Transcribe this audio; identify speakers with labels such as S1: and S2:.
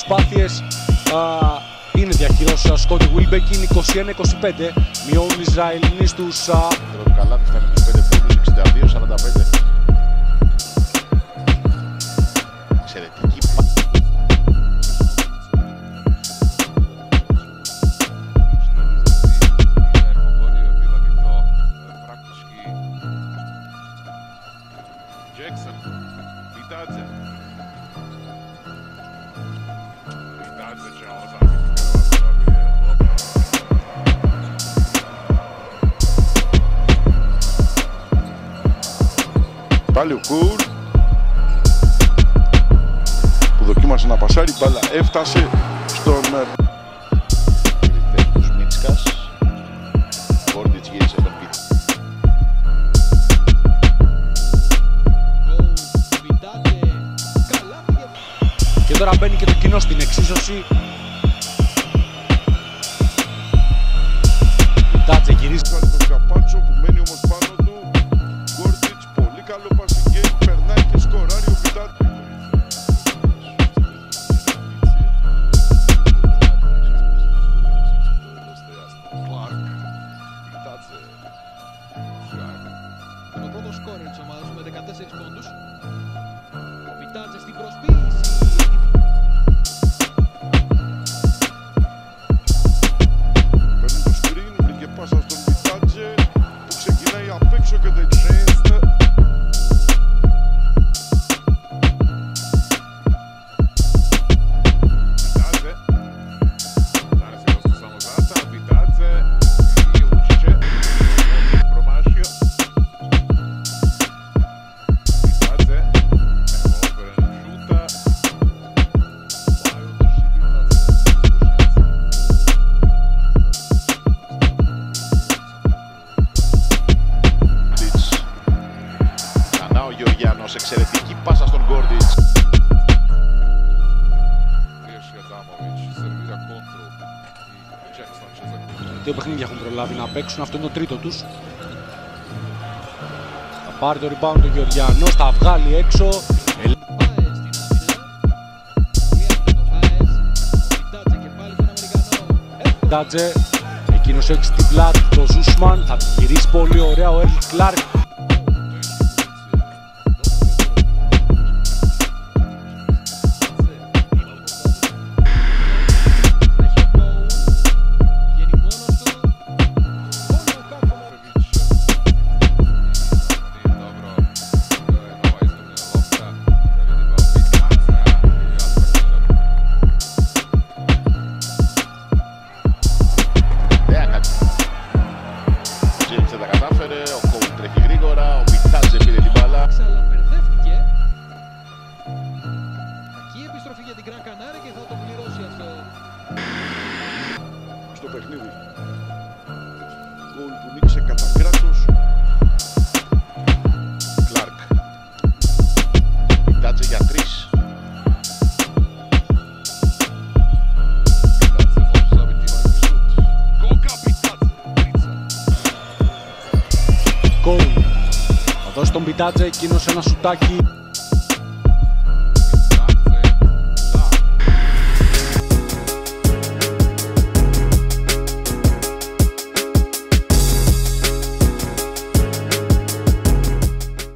S1: προσπάθειες. Είναι διαχειρός Σκότι Βίλμπεκιν, 21-25. Μειώνουν οι Ισραηλινοί στους...
S2: Το καλάθι φτάνει τους 5 πόντους, 62-45. Εξαιρετική.
S3: Jackson, Vitadze. Vitadze trzeba zabić.
S2: Πάλι ο Κουρ που δοκίμασε να πασάρει, μπάλα έφτασε στον τους Μίτσκας. Γκόρντιτς γύρισε τον Πίτ.
S1: Και τώρα μπαίνει και το κοινό στην εξίσωση. Vitadze γυρίζει.
S2: Τον Καπάτσο που μένει όμως πάνω του. Γκόρντιτς, πολύ καλό passing game, περνάει και σκοράρει ο Vitadze.
S4: Το πρώτο σκόρ της ομάδας με 14 πόντους. Ο Vitadze στην προσποίηση.
S2: Παίρνει το screen, βρήκε πάσα στον Vitadze που ξεκινάει απ' έξω και το chest.
S3: Vitadze. Danas je dosta samozatan. Vitadze i Vučiće. Promašio. Vitadze. Evo otvorenog šuta. Plaju drži
S2: Γκόρντιτς. Ξανά ο Γεωργιάνος, εξαιρετική πάσα στον Γκόρντιτς.
S3: Riješi Adamović, servira kontru i Jackson će zaključiti.
S1: Δύο παιχνίδια έχουν προλάβει να παίξουν, αυτό είναι το τρίτο τους. Θα πάρει το rebound ο Γεωργιανός, θα βγάλει έξω. Vitadze, εκείνος έχει στην πλάτη το Ζούσμαν, θα γυρίσει πολύ ωραία ο Έρλι Κλάρκ.
S2: Τα κατάφερε, ο Κόου τρέχει γρήγορα, ο Vitadze πήρε την μπάλα.
S4: Ξαλαμπερδεύτηκε. Κακή επιστροφή για την Γκραν Κανάρια και θα το πληρώσει αυτό.
S2: Στο παιχνίδι. Γκολ που νίκησε κατά κράτος. Κλάρκ. Vitadze για 3.
S3: Vitadze može zabiti vanjski šut. Koka Vitadze, trica.
S1: Κόουν. Θα δώσει τον Vitadze, εκείνος ένα σουτάκι.